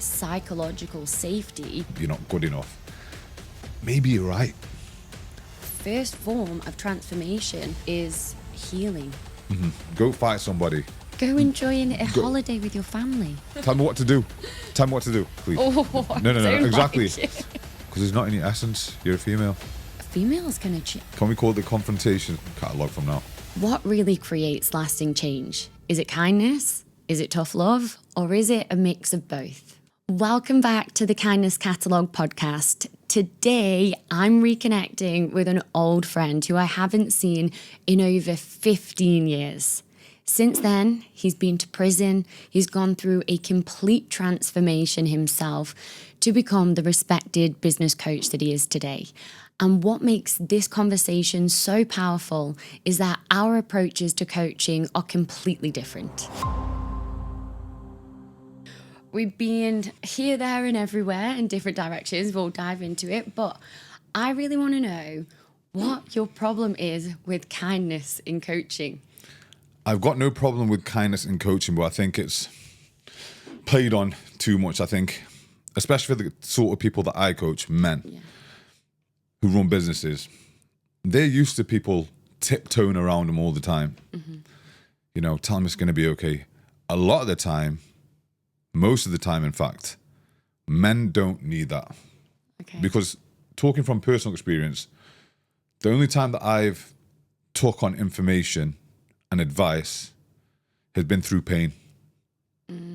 psychological safety. You're not good enough. Maybe you're right. First form of transformation is healing. Go fight somebody. Go enjoy a holiday with your family. Tell me what to do. Tell me what to do, please. Oh, No, don't exactly. like it. Because it's not in your essence. You're a female. Females can achieve. Can we call it the confrontation catalogue from now? What really creates lasting change? Is it kindness? Is it tough love? Or is it a mix of both? Welcome back to the Kindness Catalogue podcast. Today, I'm reconnecting with an old friend who I haven't seen in over 15 years. Since then, he's been to prison. He's gone through a complete transformation himself to become the respected business coach that he is today. And what makes this conversation so powerful is that our approaches to coaching are completely different. We've been here, there, and everywhere in different directions. We'll dive into it. But I really want to know what your problem is with kindness in coaching. I've got no problem with kindness in coaching, but I think it's played on too much, I think. Especially for the sort of people that I coach, men who run businesses. They're used to people tiptoeing around them all the time. You know, tell them it's going to be okay. A lot of the time, most of the time, in fact, men don't need that. Okay. Because talking from personal experience, the only time that I've took on information and advice has been through pain.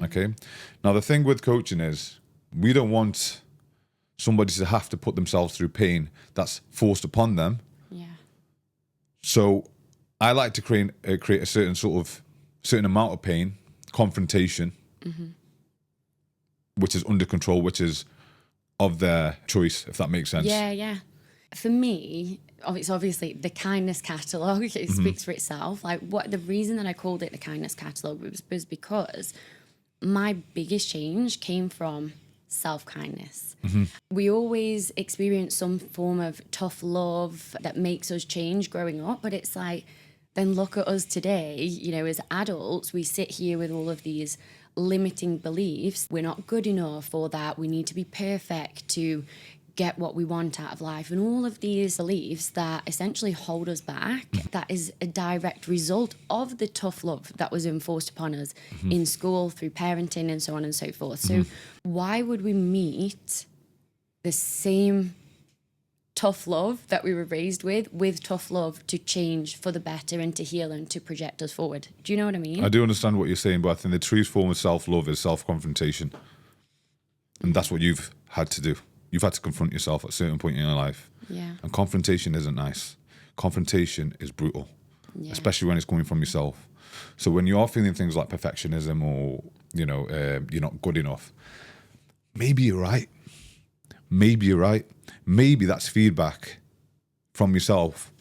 Okay? Now, the thing with coaching is we don't want somebody to have to put themselves through pain that's forced upon them. Yeah. So I like to create a certain amount of pain, confrontation, which is under control, which is of their choice, if that makes sense. Yeah. For me, it's obviously the kindness catalogue. It speaks for itself. Like, what the reason that I called it the kindness catalogue was because my biggest change came from self-kindness. We always experience some form of tough love that makes us change growing up, but it's like, then look at us today, you know, as adults, we sit here with all of these limiting beliefs. We're not good enough, or that we need to be perfect to get what we want out of life, and all of these beliefs that essentially hold us back. That is a direct result of the tough love that was enforced upon us in school, through parenting, and so on and so forth. So why would we meet the same tough love that we were raised with tough love to change for the better and to heal and to project us forward? Do you know what I mean? I do understand what you're saying, but I think the truest form of self-love is self-confrontation. And that's what you've had to do. You've had to confront yourself at a certain point in your life. Yeah. And confrontation isn't nice. Confrontation is brutal, especially when it's coming from yourself. So when you are feeling things like perfectionism or, you know, you're not good enough, maybe you're right. Maybe you're right. Maybe that's feedback from yourself,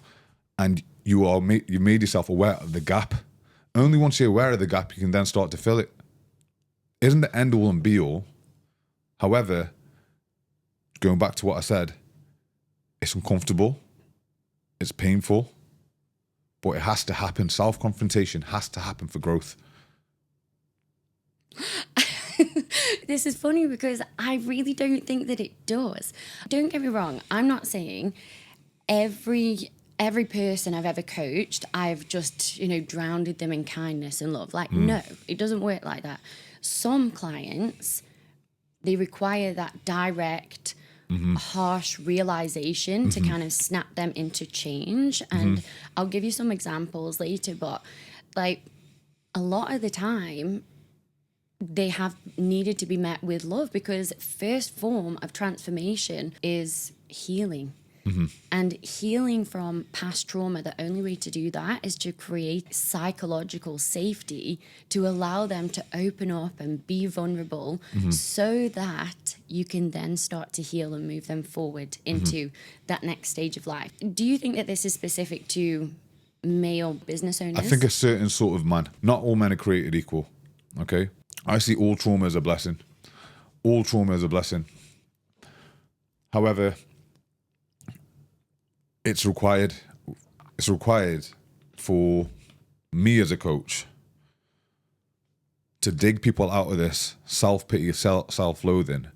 and you made yourself aware of the gap. Only once you're aware of the gap, you can then start to fill it. Isn't the end all and be all. However, going back to what I said, it's uncomfortable, it's painful, but it has to happen. Self-confrontation has to happen for growth. This is funny because I really don't think that it does. Don't get me wrong. I'm not saying every person I've ever coached, I've just, drowned them in kindness and love. Like, no, it doesn't work like that. Some clients, they require that direct, harsh realization to kind of snap them into change. And I'll give you some examples later, but like a lot of the time, they have needed to be met with love, because first form of transformation is healing. And healing from past trauma, the only way to do that is to create psychological safety to allow them to open up and be vulnerable so that you can then start to heal and move them forward into that next stage of life. Do you think that this is specific to male business owners? I think a certain sort of man. Not all men are created equal, okay? I see all trauma as a blessing. All trauma is a blessing. However, it's required for me as a coach to dig people out of this self-pity, self-loathing.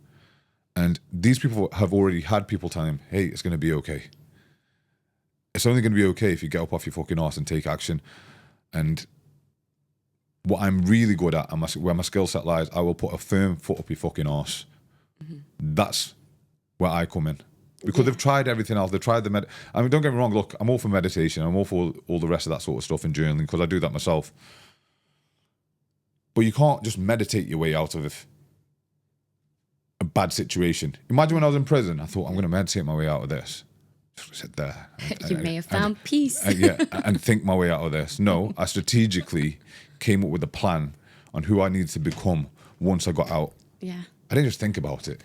And these people have already had people telling them, hey, it's going to be okay. It's only going to be okay if you get up off your fucking arse and take action. And what I'm really good at, and where my skill set lies, I will put a firm foot up your fucking arse. That's where I come in. Because they've tried everything else. They've tried I mean, don't get me wrong, look, I'm all for meditation. I'm all for all the rest of that sort of stuff and journaling, because I do that myself. But you can't just meditate your way out of a bad situation. Imagine when I was in prison, I thought, I'm going to meditate my way out of this. Just sit there. You may have found peace. And think my way out of this. No, I strategically came up with a plan on who I needed to become once I got out. Yeah. I didn't just think about it.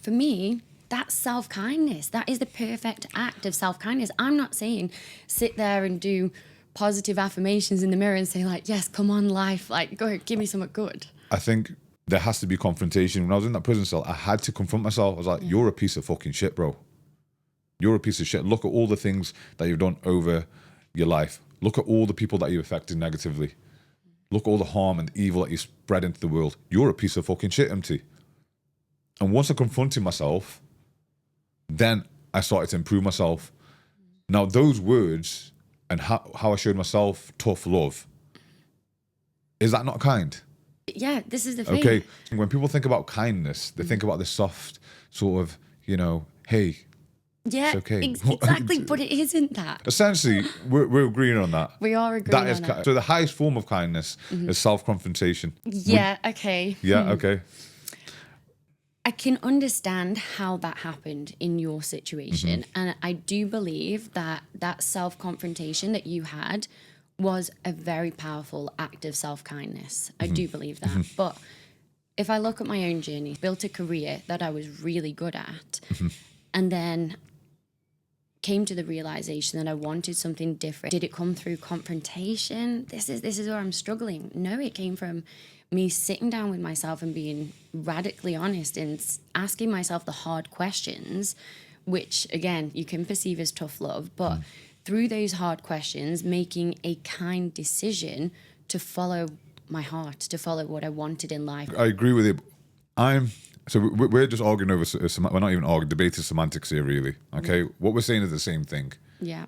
For me, that's self-kindness. That is the perfect act of self-kindness. I'm not saying sit there and do positive affirmations in the mirror and say, like, yes, come on, life, like, go, give me something good. I think there has to be confrontation. When I was in that prison cell, I had to confront myself. I was like, you're a piece of fucking shit, bro. You're a piece of shit. Look at all the things that you've done over your life. Look at all the people that you've affected negatively. Look at all the harm and evil that you spread into the world. You're a piece of fucking shit, MT. And once I confronted myself, then I started to improve myself. Now, those words and how I showed myself tough love, is that not kind? Yeah, this is the thing. Okay, when people think about kindness, they think about this soft sort of, hey, yeah, it's okay. Exactly, but it isn't that. Essentially, we're agreeing on that. We are agreeing on that. So the highest form of kindness is self-confrontation. Yeah, okay. Yeah, okay. I can understand how that happened in your situation. And I do believe that self-confrontation that you had was a very powerful act of self-kindness. I do believe that. But if I look at my own journey, built a career that I was really good at, and then came to the realization that I wanted something different. Did it come through confrontation? This is where I'm struggling. No, it came from me sitting down with myself and being radically honest and asking myself the hard questions, which again, you can perceive as tough love, but through those hard questions, making a kind decision to follow my heart, to follow what I wanted in life. I agree with you. So we're just arguing over, we're not even arguing, debating semantics here, really. Okay, what we're saying is the same thing. Yeah.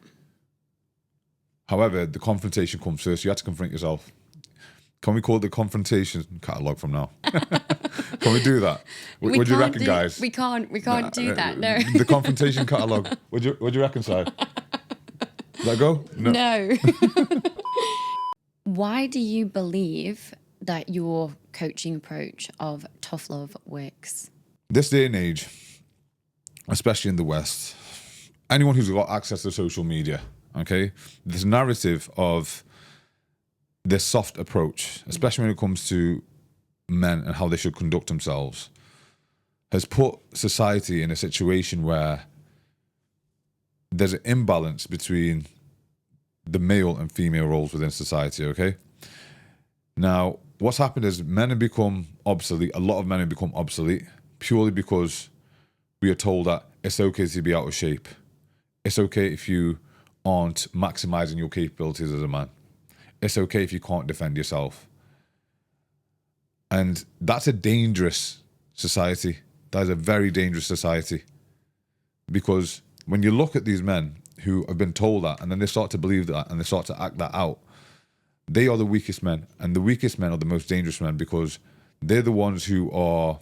However, the confrontation comes first. You have to confront yourself. Can we call it the confrontation catalogue from now? Can we do that? What do you reckon, guys? We can't do that. No. The confrontation catalogue. What do you reckon, Si? Let go? No. Why do you believe that your coaching approach of tough love works? This day and age, especially in the West, anyone who's got access to social media, okay, this narrative of this soft approach, especially when it comes to men and how they should conduct themselves, has put society in a situation where there's an imbalance between the male and female roles within society, okay? Now, what's happened is men have become obsolete. A lot of men have become obsolete purely because we are told that it's okay to be out of shape. It's okay if you aren't maximizing your capabilities as a man. It's okay if you can't defend yourself. And that's a dangerous society. That is a very dangerous society. Because when you look at these men who have been told that, and then they start to believe that, and they start to act that out, they are the weakest men. And the weakest men are the most dangerous men, because they're the ones who will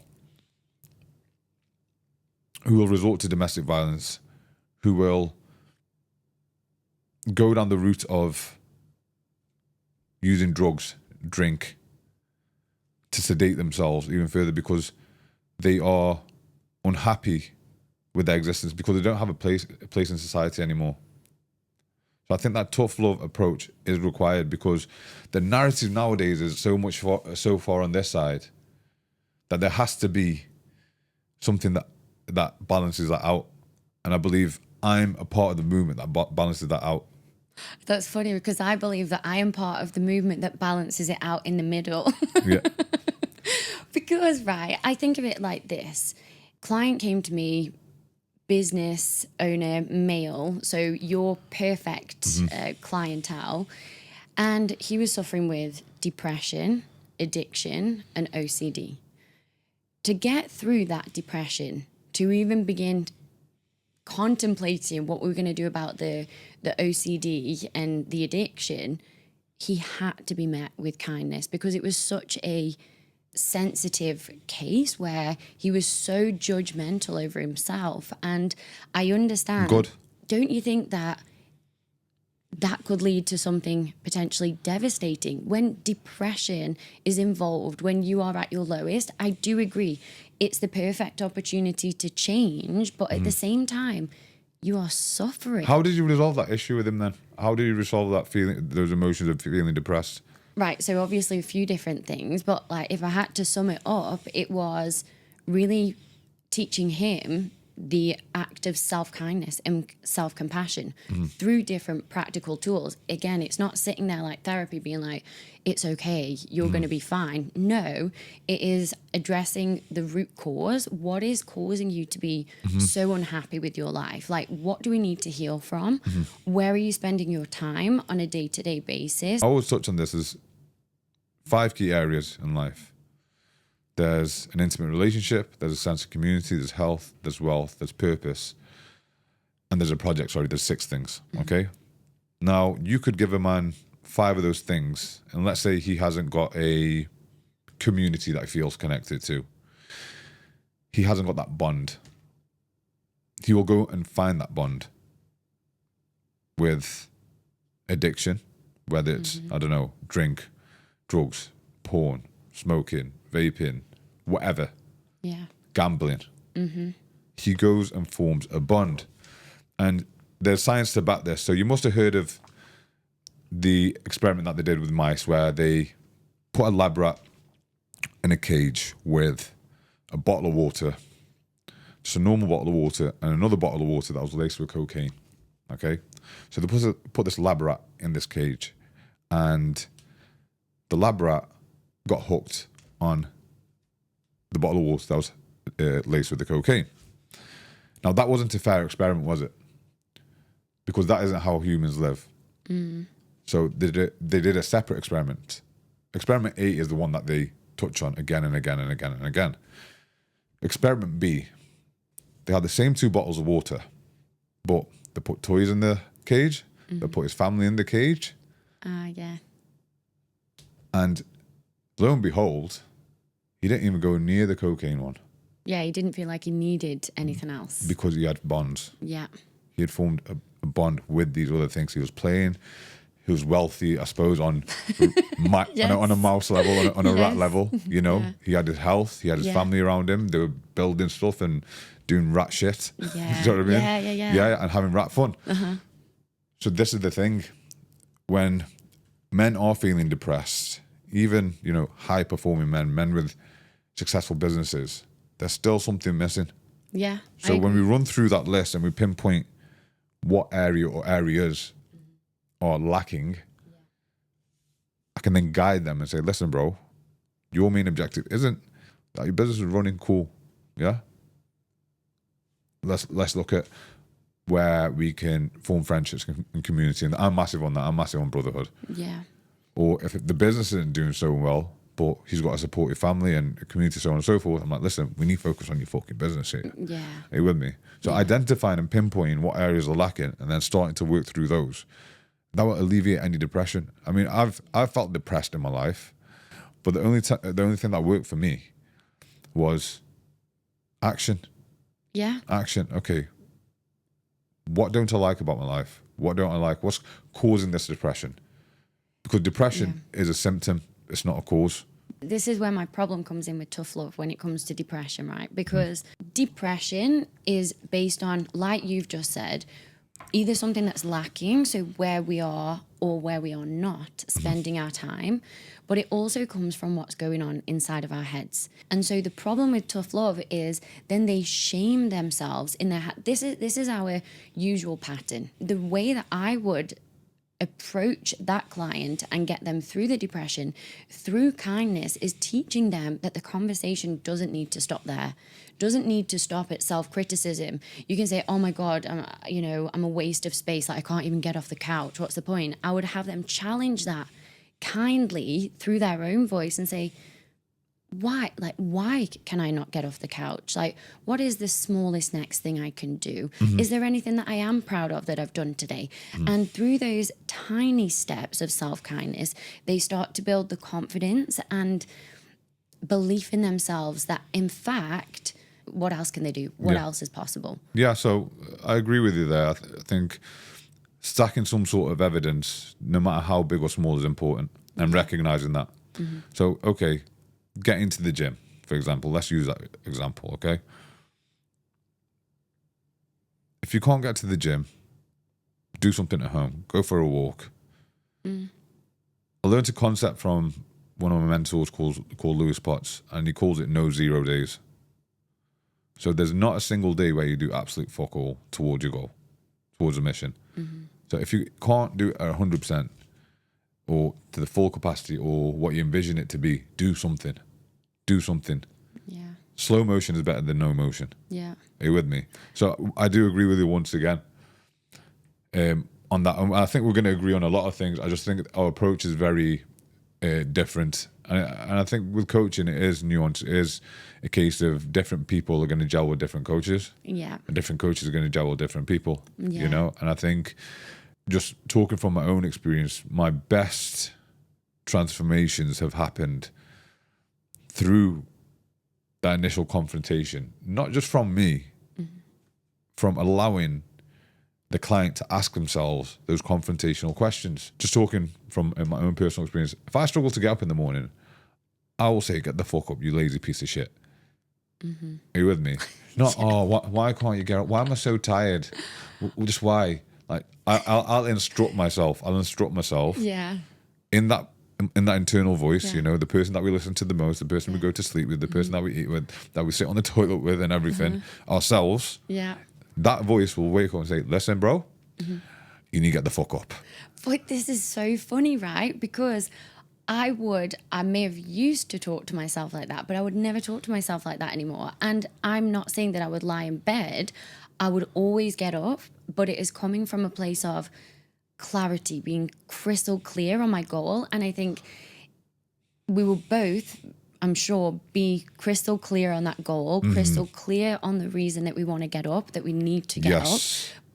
resort to domestic violence, who will go down the route of using drugs, drink, to sedate themselves even further, because they are unhappy with their existence, because they don't have a place in society anymore. So I think that tough love approach is required, because the narrative nowadays is so far on this side that there has to be something that balances that out. And I believe I'm a part of the movement that balances that out. That's funny, because I believe that I am part of the movement that balances it out in the middle. Yeah. Because, right, I think of it like this. Client came to me, business owner, male, so your perfect clientele, and he was suffering with depression, addiction and OCD. To get through that depression, to even begin contemplating what we were going to do about the OCD and the addiction, he had to be met with kindness, because it was such a sensitive case where he was so judgmental over himself. And I understand. Good. Don't you think that could lead to something potentially devastating when depression is involved, when you are at your lowest? I do agree. It's the perfect opportunity to change, but at the same time, you are suffering. How did you resolve that issue with him then? How did you resolve that feeling, those emotions of feeling depressed? Right, so obviously a few different things, but like if I had to sum it up, it was really teaching him the act of self-kindness and self-compassion through different practical tools. Again, it's not sitting there like therapy being like, it's okay, you're going to be fine. No, it is addressing the root cause. What is causing you to be so unhappy with your life? Like, what do we need to heal from? Where are you spending your time on a day-to-day basis? I always touch on this as 5 key areas in life. There's an intimate relationship, there's a sense of community, there's health, there's wealth, there's purpose, and there's a project. Sorry, there's 6 things, okay? Now, you could give a man 5 of those things, and let's say he hasn't got a community that he feels connected to. He hasn't got that bond. He will go and find that bond with addiction, whether it's, I don't know, drink, drugs, porn, smoking, vaping, whatever, gambling. He goes and forms a bond. And there's science to back this. So you must have heard of the experiment that they did with mice, where they put a lab rat in a cage with a bottle of water, just a normal bottle of water, and another bottle of water that was laced with cocaine. Okay? So they put this lab rat in this cage, and the lab rat got hooked on the bottle of water that was laced with the cocaine. Now, that wasn't a fair experiment, was it? Because that isn't how humans live. So they did a separate experiment. Experiment A is the one that they touch on again and again and again and again. Experiment B, they had the same 2 bottles of water, but they put toys in the cage, they put his family in the cage. Yeah. And lo and behold, he didn't even go near the cocaine one. Yeah, he didn't feel like he needed anything else. Because he had bonds. Yeah. He had formed a bond with these other things. He was playing. He was wealthy, I suppose, on a mouse level, on a rat level. You know, he had his health. He had his family around him. They were building stuff and doing rat shit. Yeah. You know what I mean? Yeah, and having rat fun. So this is the thing. When men are feeling depressed, even, you know, high-performing men with successful businesses, there's still something missing. Yeah. So when we run through that list and we pinpoint what area or areas are lacking, I can then guide them and say, listen, bro, your main objective isn't that your business is running cool. Yeah? Let's look at where we can form friendships and community. And I'm massive on that. I'm massive on brotherhood. Yeah. Or if the business isn't doing so well, but he's got a supportive family and a community, so on and so forth, I'm like, listen, we need to focus on your fucking business here. Yeah. Are you with me? So identifying and pinpointing what areas are lacking and then starting to work through those, that will alleviate any depression. I mean, I've felt depressed in my life, but the only thing that worked for me was action. Yeah. Action. Okay. What don't I like about my life? What don't I like? What's causing this depression? Because depression is a symptom. It's not a cause. This is where my problem comes in with tough love when it comes to depression, right? Because depression is based on, like you've just said, either something that's lacking, so where we are or where we are not spending our time, but it also comes from what's going on inside of our heads. And so the problem with tough love is then they shame themselves in their head. This is our usual pattern. The way that I would approach that client and get them through the depression through kindness is teaching them that the conversation doesn't need to stop there, doesn't need to stop at self-criticism. You can say, oh my God, I'm a waste of space. Like, I can't even get off the couch. What's the point? I would have them challenge that. kindly through their own voice and say, why can I not get off the couch? Like, what is the smallest next thing I can do? Is there anything that I am proud of that I've done today? And through those tiny steps of self-kindness, they start to build the confidence and belief in themselves that, in fact, what else can they do? What else is possible? Yeah, so I agree with you there. I think stacking some sort of evidence, no matter how big or small, is important, and recognizing that. So, okay, getting to the gym, for example. Let's use that example, okay? If you can't get to the gym, do something at home. Go for a walk. I learned a concept from one of my mentors called Lewis Potts, and he calls it no 0 days. So there's not a single day where you do absolute fuck all towards your goal, towards a mission. So if you can't do it at 100% or to the full capacity or what you envision it to be, do something. Do something. Yeah. Slow motion is better than no motion. Yeah. Are you with me? So I do agree with you once again on that. I think we're going to agree on a lot of things. I just think our approach is very different. And I think with coaching, it is nuanced. It is a case of different people are going to gel with different coaches. Yeah. And different coaches are going to gel with different people, Yeah. you know? And I think just talking from my own experience, my best transformations have happened through that initial confrontation, not just from me, from allowing the client to ask themselves those confrontational questions. Just talking from my own personal experience, if I struggle to get up in the morning, I will say, get the fuck up, you lazy piece of shit. Are you with me? Not, why can't you get up? Why am I so tired? Just why? Like, I'll instruct myself. Yeah. In that internal voice, you know, the person that we listen to the most, the person we go to sleep with, the person that we eat with, that we sit on the toilet with and everything, ourselves. Yeah. That voice will wake up and say, listen, bro, you need to get the fuck up. But this is so funny, right? Because I may have used to talk to myself like that, but I would never talk to myself like that anymore. And I'm not saying that I would lie in bed. I would always get up, but it is coming from a place of clarity, being crystal clear on my goal. And I think we will both, I'm sure, be crystal clear on that goal, crystal clear on the reason that we want to get up, that we need to get up.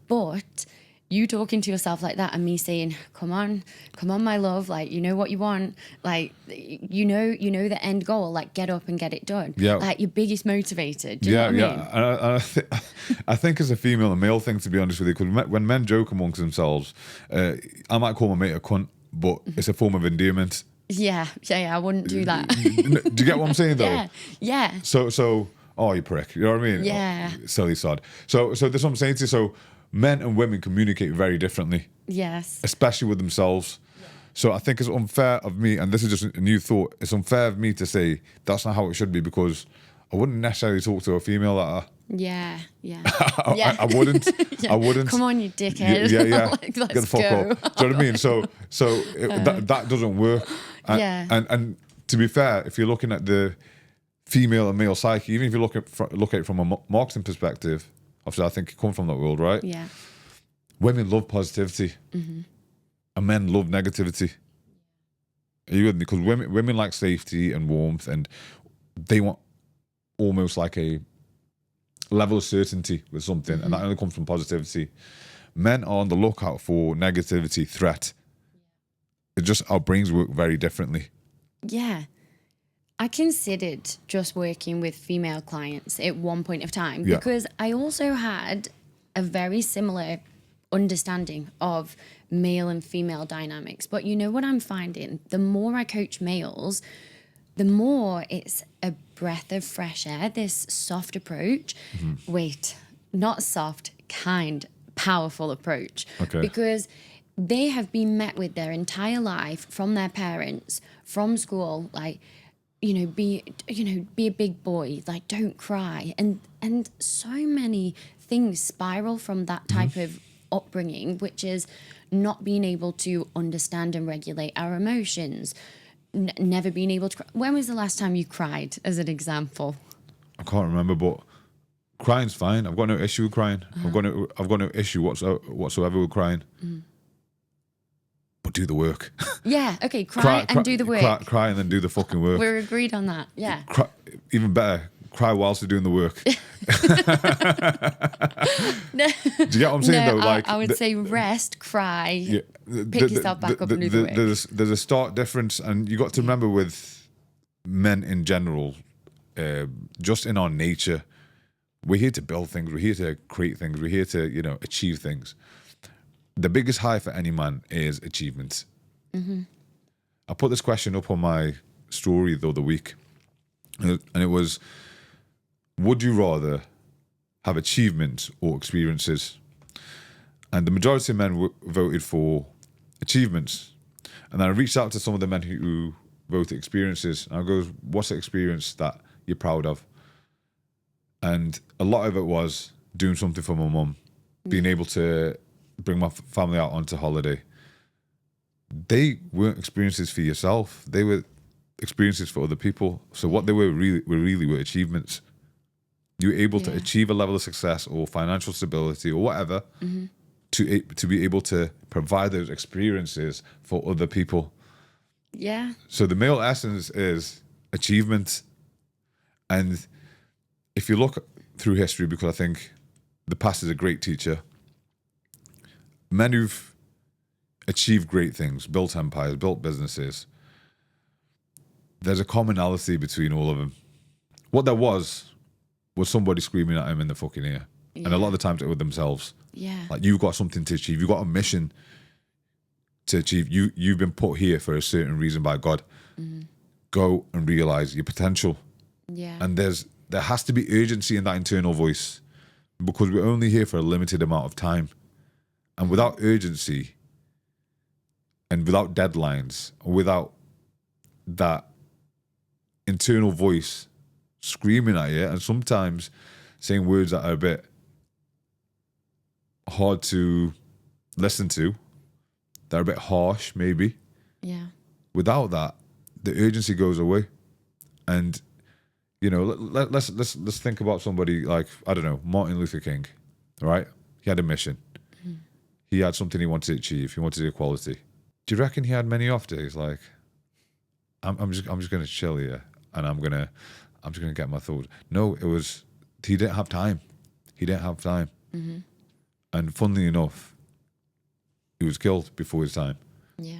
But you talking to yourself like that and me saying, come on, my love, like, you know what you want, like, you know the end goal, like, get up and get it done. Yeah. Like, your biggest motivator. Do you know what I mean? And I think it's a female and male thing, to be honest with you, because when men joke amongst themselves, I might call my mate a cunt, but it's a form of endearment. Yeah, I wouldn't do that. Do you get what I'm saying, though? Yeah. So, oh, you prick. You know what I mean? Yeah. Oh, silly sod. So that's what I'm saying to you. So men and women communicate very differently. Yes. Especially with themselves. So I think it's unfair of me, and this is just a new thought, it's unfair of me to say that's not how it should be, because I wouldn't necessarily talk to a female like that. Yeah. I wouldn't. Yeah. I wouldn't. Come on, you dickhead. Yeah. Like, let's get the fuck go. up. Do you know what I mean? So that doesn't work. And to be fair, if you're looking at the female and male psyche, even if you look at it from a marketing perspective, obviously I think you come from that world, right? Yeah. Women love positivity, and men love negativity. Are you with me? Because women like safety and warmth, and they want almost like a level of certainty with something, and that only comes from positivity. Men are on the lookout for negativity, threat. It's just our brains work very differently. Yeah. I considered just working with female clients at one point of time because I also had a very similar understanding of male and female dynamics. But you know what I'm finding? The more I coach males, the more it's a breath of fresh air, this soft approach. Wait, not soft, kind, powerful approach. Okay. Because they have been met with their entire life from their parents, from school, like, be a big boy, like, don't cry. And so many things spiral from that type of upbringing, which is not being able to understand and regulate our emotions, never being able to cry. When was the last time you cried, as an example? I can't remember, but crying's fine. I've got no issue with crying. I've got no issue whatsoever with crying. But but do the work. Yeah, okay, cry and do the work. Cry and then do the fucking work. We're agreed on that, yeah. Cry, even better, cry whilst you're doing the work. No, Do you get what I'm saying, though? Like, I would say rest, cry, yeah, pick yourself back up and do the work. There's a stark difference, and you got to remember with men in general, just in our nature, we're here to build things, we're here to create things, we're here to, you know, achieve things. The biggest high for any man is achievement. Mm-hmm. I put this question up on my story the other week, and it was, would you rather have achievements or experiences? And the majority of men voted for achievements. And then I reached out to some of the men who voted experiences, and I goes, what's the experience that you're proud of? And a lot of it was doing something for my mum, being able to bring my family out onto holiday. They weren't experiences for yourself. They were experiences for other people. So what they were really achievements. You were able to achieve a level of success or financial stability or whatever to be able to provide those experiences for other people. Yeah. So the male essence is achievement. And if you look through history, because I think the past is a great teacher, men who've achieved great things, built empires, built businesses, there's a commonality between all of them. What there was somebody screaming at him in the fucking ear. Yeah. And a lot of the times it was themselves. Yeah. Like, you've got something to achieve. You've got a mission to achieve. You've been put here for a certain reason by God. Mm-hmm. Go and realize your potential. Yeah. And there has to be urgency in that internal voice, because we're only here for a limited amount of time. And without urgency and without deadlines, or without that internal voice screaming at you, and sometimes saying words that are a bit hard to listen to, they're a bit harsh maybe. Yeah. Without that, the urgency goes away. And, you know, let's think about somebody like, I don't know, Martin Luther King, right? He had a mission. Mm-hmm. He had something he wanted to achieve. He wanted equality. Do you reckon he had many off days? Like, I'm just going to chill here, and I'm just going to get my thoughts. No, it was, he didn't have time. He didn't have time. Mm-hmm. And funnily enough, he was killed before his time. Yeah.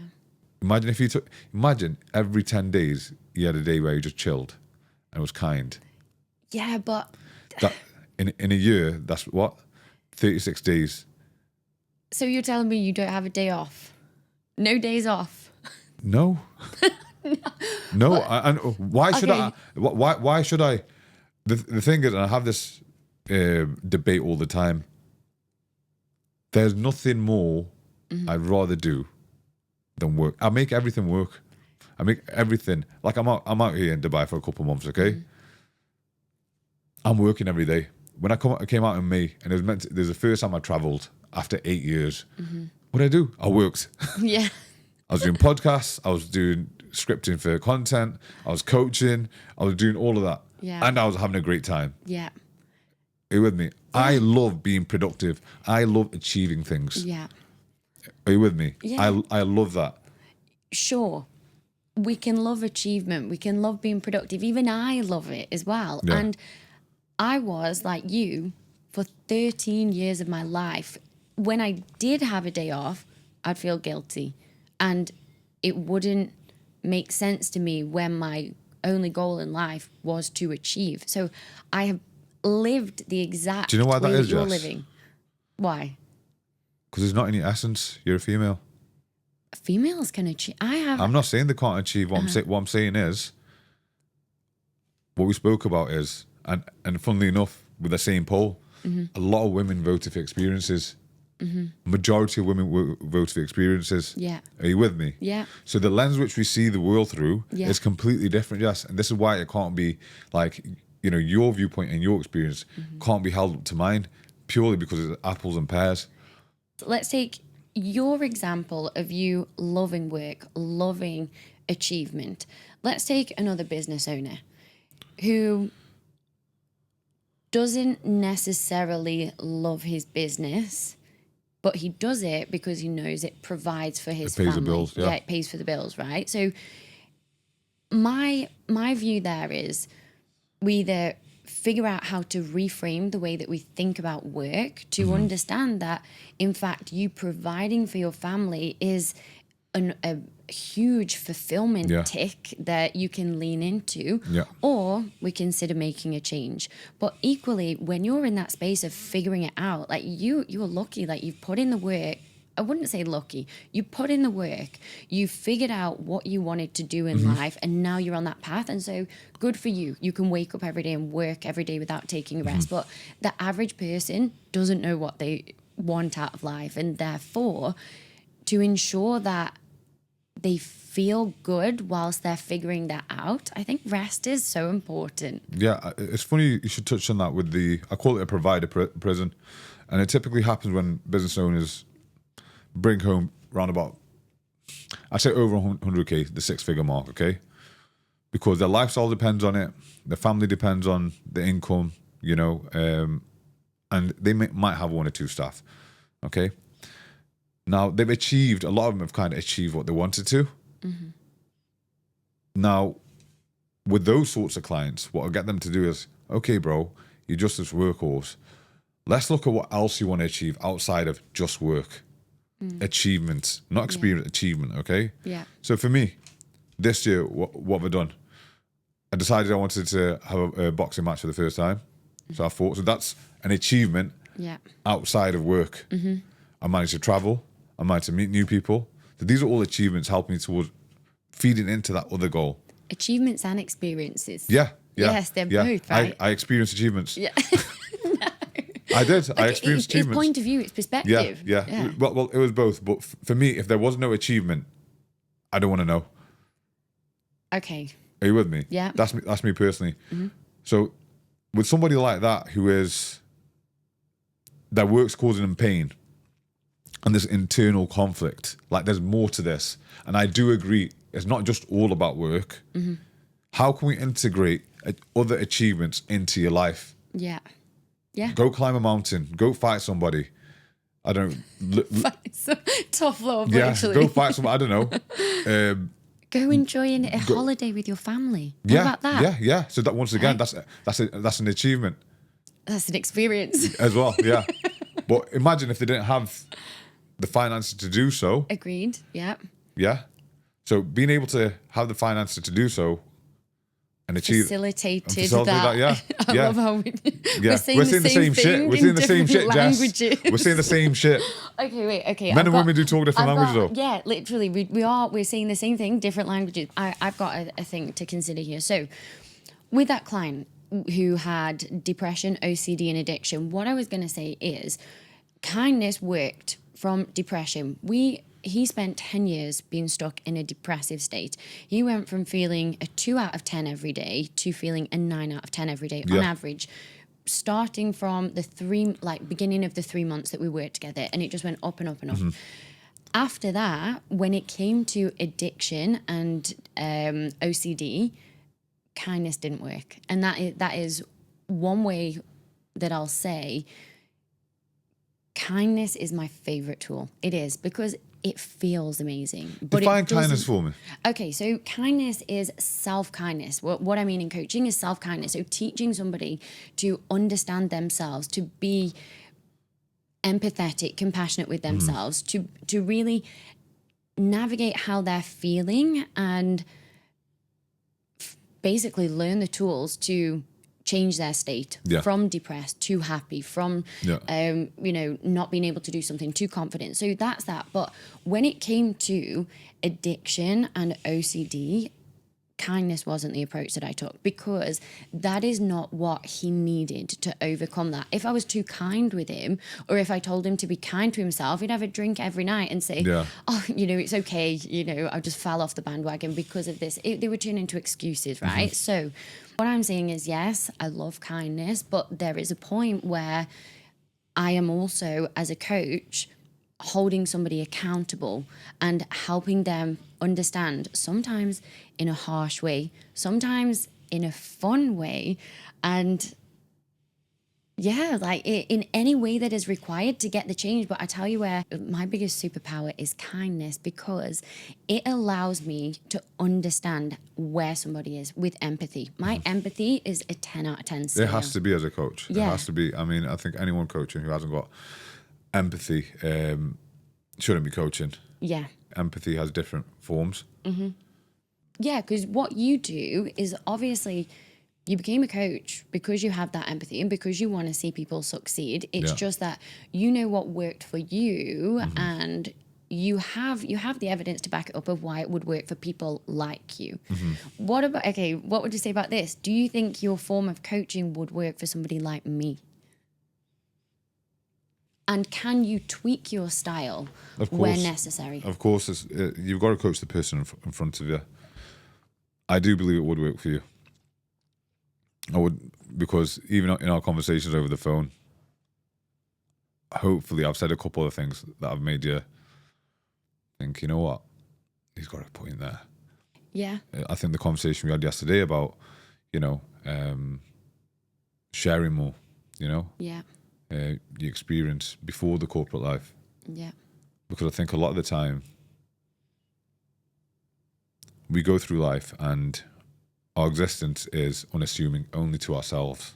Imagine every 10 days he had a day where he just chilled and was kind. Yeah, but that in a year, that's what? 36 days. So you're telling me you don't have a day off? No days off? No. No. Why should I? Why should I? The thing is, and I have this debate all the time, there's nothing more I'd rather do than work. I make everything work. I make everything. Like, I'm out here in Dubai for a couple of months, okay? I'm working every day. When I came out in May, and it was the first time I travelled after 8 years. What did I do? I worked. Yeah. I was doing podcasts. I was doing scripting for content. I was coaching. I was doing all of that. Yeah. And I was having a great time. Yeah. Are you with me? Yeah. I love being productive. I love achieving things. Yeah. Are you with me? Yeah. I love that. Sure. We can love achievement. We can love being productive. Even I love it as well. Yeah. And I was like you for 13 years of my life. When I did have a day off, I'd feel guilty. And it wouldn't make sense to me when my only goal in life was to achieve. So I have lived the exact Do you know why way that is, you're Jess? living. Why? Because it's not in your essence. You're a female. Females can achieve. I'm not saying they can't achieve. What I'm saying is, what we spoke about is, and funnily enough, with the same poll, a lot of women voted for experiences. Majority of women voted for experiences. Yeah. Are you with me? Yeah. So the lens which we see the world through is completely different, yes. And this is why it can't be like, you know, your viewpoint and your experience can't be held up to mine, purely because it's apples and pears. Let's take your example of you loving work, loving achievement. Let's take another business owner who doesn't necessarily love his business, but he does it because he knows it provides for his It pays family. the bills, yeah. It pays for the bills, right? So my view there is we either figure out how to reframe the way that we think about work to understand that, in fact, you providing for your family is a huge fulfillment tick that you can lean into, or we consider making a change. But equally, when you're in that space of figuring it out, like you're lucky, like you've put in the work. I wouldn't say lucky. You put in the work, you figured out what you wanted to do in life, and now you're on that path. And so good for you. You can wake up every day and work every day without taking a rest. But the average person doesn't know what they want out of life. And therefore, to ensure that they feel good whilst they're figuring that out, I think rest is so important. Yeah, it's funny you should touch on that with I call it a provider prison. And it typically happens when business owners bring home round about, I'd say over 100K, the 6-figure mark, okay? Because their lifestyle depends on it, their family depends on the income, and they might have 1 or 2 staff, okay? Now, a lot of them have kind of achieved what they wanted to. Now, with those sorts of clients, what I get them to do is, okay, bro, you're just this workhorse. Let's look at what else you want to achieve outside of just work. Achievements, not experience, achievement, okay? Yeah. So for me, this year, what have I done? I decided I wanted to have a boxing match for the first time. So that's an achievement outside of work. I managed to travel. I managed to meet new people. So these are all achievements helping me towards feeding into that other goal. Achievements and experiences. Yeah. Yes, they're both, right? I experienced achievements. Yeah. I did. I experienced achievements. It's point of view, it's perspective. Yeah. Well, it was both. But for me, if there was no achievement, I don't want to know. Okay. Are you with me? Yeah. That's me personally. So with somebody like that their work's causing them pain and this internal conflict, like there's more to this. And I do agree, it's not just all about work. How can we integrate other achievements into your life? Yeah. Go climb a mountain. Go fight somebody. I don't. Tough love, Yeah. literally. Go fight somebody. I don't know. Go enjoy a holiday with your family. What about that? Yeah. So that once again, that's an achievement. That's an experience as well. Yeah. But imagine if they didn't have the finances to do so. Agreed. Yeah. Yeah. So being able to have the finances to do so. And facilitated that. Yeah. I love how we're saying the same shit. We're saying the same shit, Jess. We're saying the same shit. Okay. Men and women do talk different languages, though. Yeah, literally, we're saying the same thing, different languages. I've got a thing to consider here. So, with that client who had depression, OCD, and addiction, what I was going to say is, kindness worked from depression. He spent 10 years being stuck in a depressive state. He went from feeling a 2 out of 10 every day to feeling a 9 out of 10 every day on average, starting from the beginning of the 3 months that we worked together. And it just went up and up and up. After that, when it came to addiction and OCD, kindness didn't work. And that is one way that I'll say kindness is my favorite tool. It is, because it feels amazing. But define kindness for me. Okay, so kindness is self-kindness. What I mean in coaching is self-kindness. So teaching somebody to understand themselves, to be empathetic, compassionate with themselves, to really navigate how they're feeling and basically learn the tools to change their state from depressed to happy, from not being able to do something, to confident. So that's that. But when it came to addiction and OCD, kindness wasn't the approach that I took, because that is not what he needed to overcome that. If I was too kind with him, or if I told him to be kind to himself, he'd have a drink every night and say, it's okay, I just fell off the bandwagon because of this. They would turn into excuses, right? So what I'm saying is, yes, I love kindness, but there is a point where I am also, as a coach, holding somebody accountable and helping them understand, sometimes in a harsh way, sometimes in a fun way, and Yeah, like in any way that is required to get the change. But I tell you where my biggest superpower is kindness, because it allows me to understand where somebody is with empathy. My empathy is a 10 out of 10 scale. It has to be as a coach. Yeah. It has to be. I mean, I think anyone coaching who hasn't got empathy shouldn't be coaching. Yeah. Empathy has different forms. Yeah, because what you do is obviously you became a coach because you have that empathy and because you want to see people succeed. It's just that you know what worked for you, and you have the evidence to back it up of why it would work for people like you. What would you say about this? Do you think your form of coaching would work for somebody like me? And can you tweak your style where necessary? Of course, you've got to coach the person in front of you. I do believe it would work for you. I would, because even in our conversations over the phone, hopefully I've said a couple of things that have made you think, you know what, he's got to put in there. Yeah. I think the conversation we had yesterday about, sharing more, Yeah. the experience before the corporate life. Yeah. Because I think a lot of the time we go through life and our existence is unassuming only to ourselves.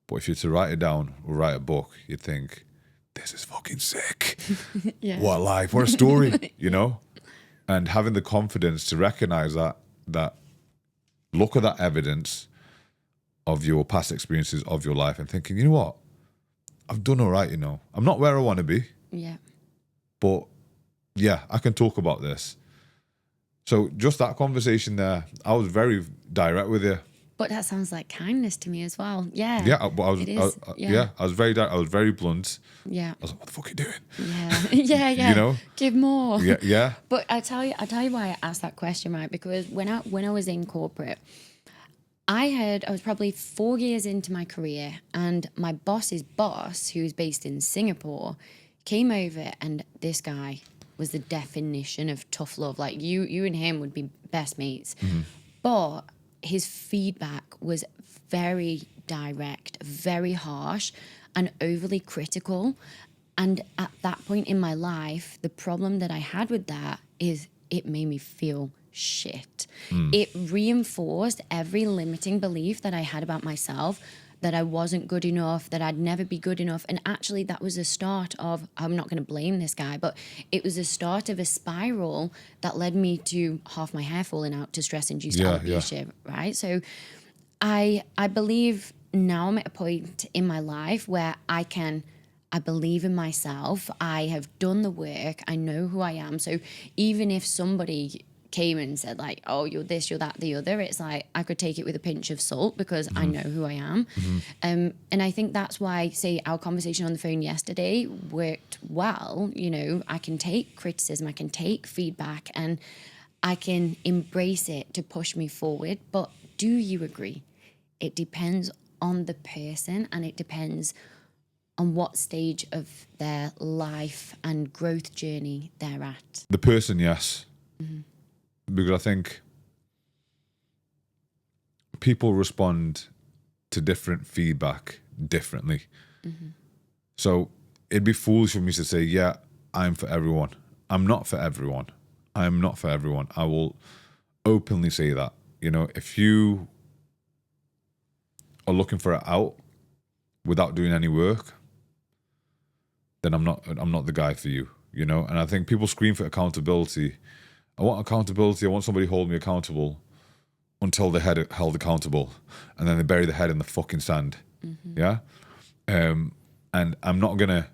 But if you're to write it down or write a book, you'd think, this is fucking sick. Yeah. What a life, what a story, And having the confidence to recognize that look at that evidence of your past experiences of your life and thinking, you know what? I've done all right, I'm not where I want to be. Yeah. But yeah, I can talk about this. So just that conversation there, I was very direct with you. But that sounds like kindness to me as well. Yeah. Yeah, but I was very direct. I was very blunt. Yeah. I was like, what the fuck are you doing? Yeah. Yeah. Give more. Yeah. But I tell you why I asked that question, right? Because when I was in corporate, I was probably 4 years into my career, and my boss's boss, who's based in Singapore, came over, and this guy was the definition of tough love. Like you and him would be best mates. But his feedback was very direct, very harsh, and overly critical. And at that point in my life, the problem that I had with that is it made me feel shit. It reinforced every limiting belief that I had about myself, that I wasn't good enough, that I'd never be good enough. And actually that was the start of, I'm not going to blame this guy, but it was the start of a spiral that led me to half my hair falling out, to stress-induced alopecia, right? So I believe now I'm at a point in my life where I believe in myself. I have done the work. I know who I am. So even if somebody came and said like, oh, you're this, you're that, the other, it's like I could take it with a pinch of salt because I know who I am. And I think that's why, say, our conversation on the phone yesterday worked well. I can take criticism, I can take feedback, and I can embrace it to push me forward. But do you agree? It depends on the person, and it depends on what stage of their life and growth journey they're at. The person, yes. Because I think people respond to different feedback differently. So it'd be foolish for me to say, yeah, I'm for everyone. I'm not for everyone. I'm not for everyone. I will openly say that. If you are looking for it out without doing any work, then I'm not the guy for you, And I think people scream for accountability. I want accountability. I want somebody to hold me accountable until they're held accountable, and then they bury the head in the fucking sand. Yeah, and I'm not gonna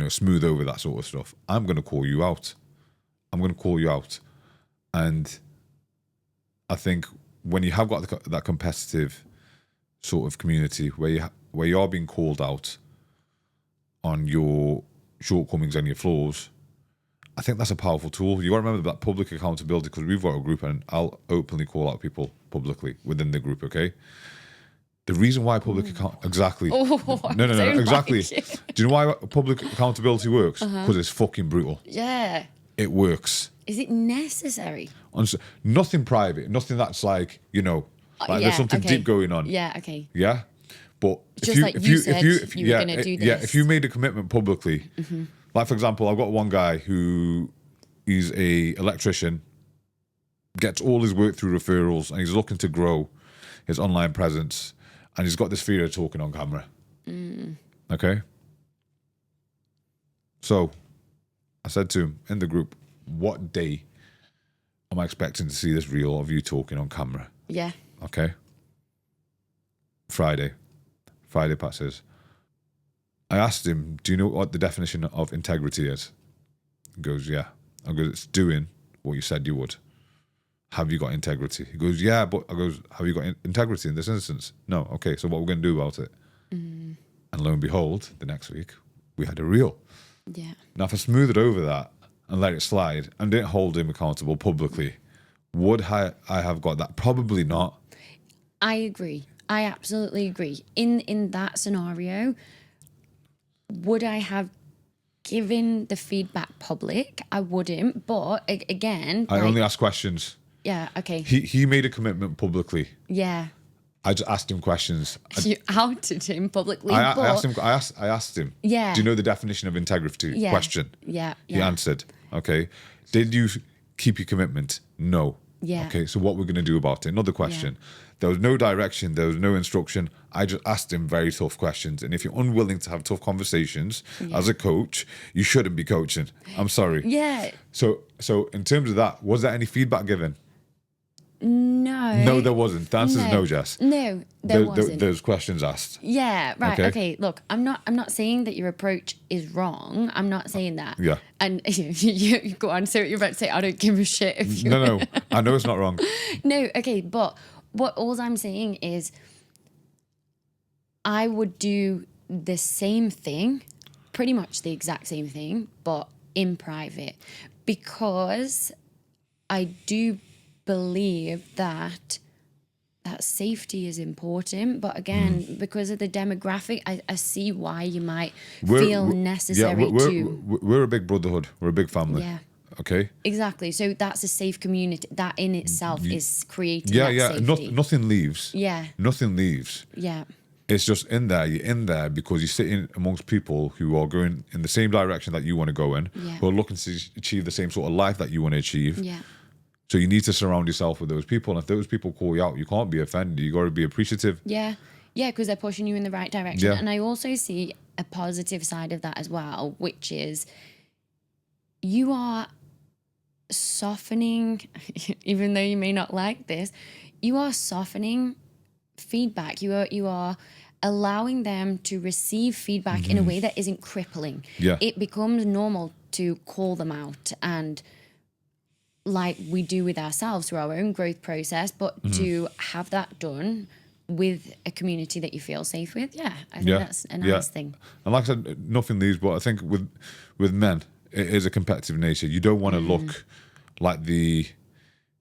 smooth over that sort of stuff. I'm gonna call you out. And I think when you have got that competitive sort of community where you are being called out on your shortcomings and your flaws, I think that's a powerful tool. You got to remember that public accountability, because we've got a group and I'll openly call out people publicly within the group, okay? The reason why public exactly. No, exactly. Do you know why public accountability works? Because it's fucking brutal. Yeah. It works. Is it necessary? Nothing private, nothing that's like, Like there's something deep going on. Yeah, okay. Yeah. But Just like you said you were gonna do yeah, this. if you made a commitment publicly, like for example, I've got one guy who he's a electrician, gets all his work through referrals, and he's looking to grow his online presence, and he's got this fear of talking on camera. Okay. So I said to him in the group, what day am I expecting to see this reel of you talking on camera? Yeah. Okay. Friday passes. I asked him, do you know what the definition of integrity is? He goes, yeah. I go, it's doing what you said you would. Have you got integrity? He goes, yeah, but I goes, have you got integrity in this instance? No. Okay, so what we're going to do about it? And lo and behold, the next week, we had a reel. Yeah. Now, if I smoothed over that and let it slide and didn't hold him accountable publicly, would I have got that? Probably not. I agree. I absolutely agree. In that scenario, would I have given the feedback public? I wouldn't. But again, I only ask questions. Yeah. Okay. He made a commitment publicly. Yeah. I just asked him questions. You outed him publicly. I asked him. Yeah. Do you know the definition of integrity? Yeah. Question. Yeah. He answered. Okay. Did you keep your commitment? No. Yeah. Okay. So what we're going to do about it? Another question. There was no direction. There was no instruction. I just asked him very tough questions. And if you're unwilling to have tough conversations as a coach, you shouldn't be coaching. I'm sorry. Yeah. So in terms of that, was there any feedback given? No. No, there wasn't. The answer is no, Jess. No, there wasn't. There's questions asked. Yeah, right. Okay. Look, I'm not saying that your approach is wrong. I'm not saying that. Yeah. And you go on, say what you're about to say. I don't give a shit if you. No. I know it's not wrong. No. Okay. But all I'm saying is, I would do the same thing, pretty much the exact same thing, but in private, because I do believe that safety is important. But again, because of the demographic, I see why you might feel necessary to. We're a big brotherhood. We're a big family. Yeah. Okay. Exactly. So that's a safe community. That in itself is creating. Yeah. Safety. Nothing leaves. Yeah. Nothing leaves. Yeah. It's just in there. You're in there because you're sitting amongst people who are going in the same direction that you want to go in, who are looking to achieve the same sort of life that you want to achieve. Yeah. So you need to surround yourself with those people. And if those people call you out, you can't be offended. You got to be appreciative. Yeah. Yeah, because they're pushing you in the right direction. Yeah. And I also see a positive side of that as well, which is you are softening, even though you may not like this, you are softening feedback. You are allowing them to receive feedback in a way that isn't crippling. Yeah. It becomes normal to call them out, and like we do with ourselves through our own growth process, but to have that done with a community that you feel safe with, I think that's a nice thing. And like I said, nothing leaves, but I think with men, it is a competitive nature. You don't want to look like the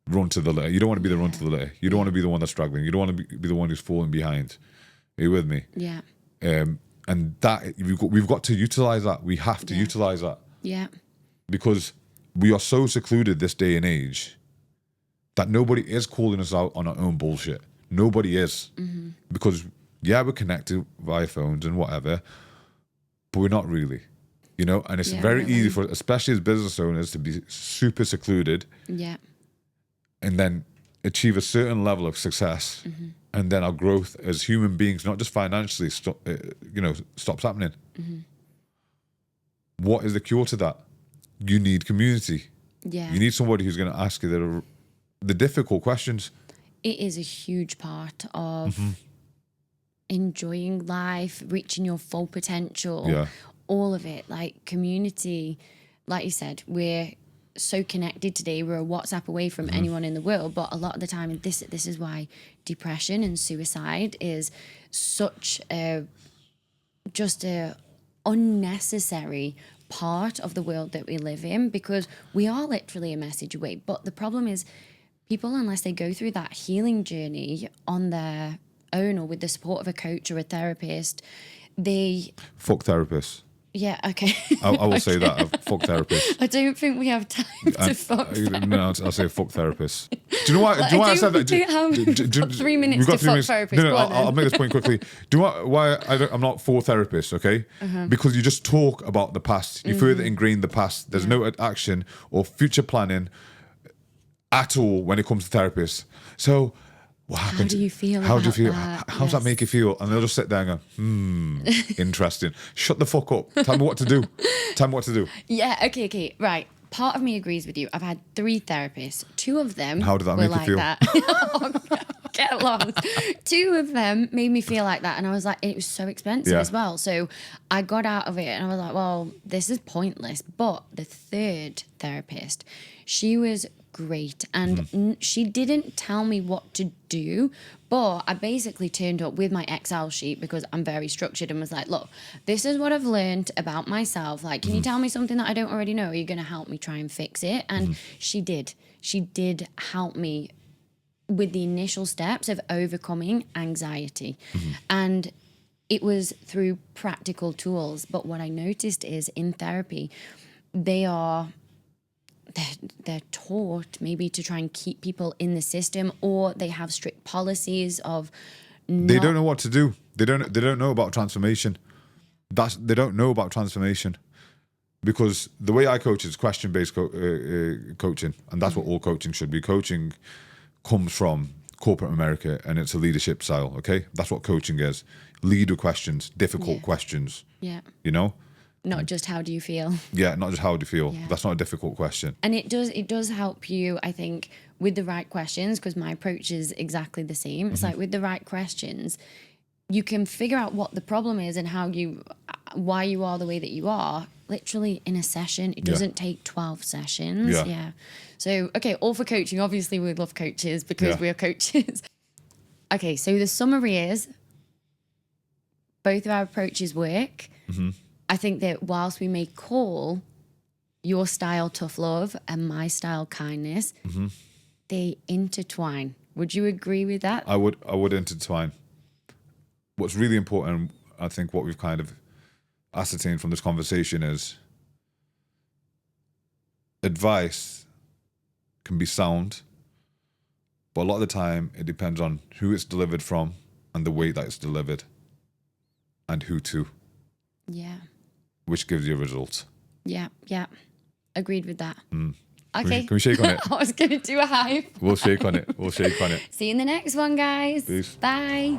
run to the litter. You don't want to be the run to the litter. You don't want to be the one that's struggling. You don't want to be the one who's falling behind. Are you with me? Yeah. And that we've got to utilize that. We have to utilize that. Yeah. Because we are so secluded this day and age that nobody is calling us out on our own bullshit. Nobody is. Because, we're connected via phones and whatever, but we're not really. You know, and it's very easy for, especially as business owners, to be super secluded. Yeah. And then achieve a certain level of success. And then our growth as human beings, not just financially, stops happening. What is the cure to that? You need community. Yeah. You need somebody who's going to ask you the difficult questions. It is a huge part of enjoying life, reaching your full potential, all of it. Like community, like you said, we're so connected today. We're a WhatsApp away from anyone in the world, but a lot of the time, this is why depression and suicide is such a unnecessary part of the world that we live in, because we are literally a message away. But the problem is, people, unless they go through that healing journey on their own or with the support of a coach or a therapist, they... Fuck therapists. Yeah, okay. I will say that. Fuck therapists. I don't think we have time to fuck therapists. No, I'll say fuck therapists. Do you know why? Do you know why I said that? We've got 3 minutes We've got to 3 fuck minutes. therapists. No, Go on I'll then. make this point quickly. Do you know why I'm not for therapists? Okay, because you just talk about the past. You further ingrain the past. There's no action or future planning at all when it comes to therapists. So. What happened? How do you feel? How do you about feel? that? How does that make you feel? And they'll just sit there and go, interesting. Shut the fuck up. Tell me what to do. Tell me what to do. Yeah, okay, right. Part of me agrees with you. I've had 3 therapists. 2 of them How did that were make you like feel? that. Get lost. 2 of them made me feel like that. And I was like, it was so expensive Yeah. as well. So I got out of it and I was like, well, this is pointless. But the 3rd therapist, she was great. And she didn't tell me what to do, but I basically turned up with my Excel sheet because I'm very structured and was like, look, this is what I've learned about myself. Like, can you tell me something that I don't already know? Are you going to help me try and fix it? And she did. She did help me with the initial steps of overcoming anxiety. And it was through practical tools. But what I noticed is in therapy, they're taught maybe to try and keep people in the system, or they have strict policies of They don't know what to do. They don't know about transformation. They don't know about transformation, because the way I coach is question-based coaching, and that's what all coaching should be. Coaching comes from corporate America, and it's a leadership style. Okay, that's what coaching is. Lead with questions, difficult questions. Yeah. You know. Not just how do you feel. Yeah, not just how do you feel. Yeah. That's not a difficult question. And it does help you, I think, with the right questions, because my approach is exactly the same. It's like with the right questions, you can figure out what the problem is and why you are the way that you are, literally in a session. It doesn't take 12 sessions. Yeah. So, okay, all for coaching. Obviously, we love coaches because we are coaches. Okay, so the summary is both of our approaches work. I think that whilst we may call your style tough love and my style kindness, they intertwine. Would you agree with that? I would intertwine. What's really important, I think, what we've kind of ascertained from this conversation is advice can be sound, but a lot of the time it depends on who it's delivered from and the way that it's delivered and who to, Yeah. which gives you a result. Yeah. Agreed with that. Okay. Can we shake on it? I was going to do a hype. We'll shake on it. We'll shake on it. See you in the next one, guys. Peace. Bye.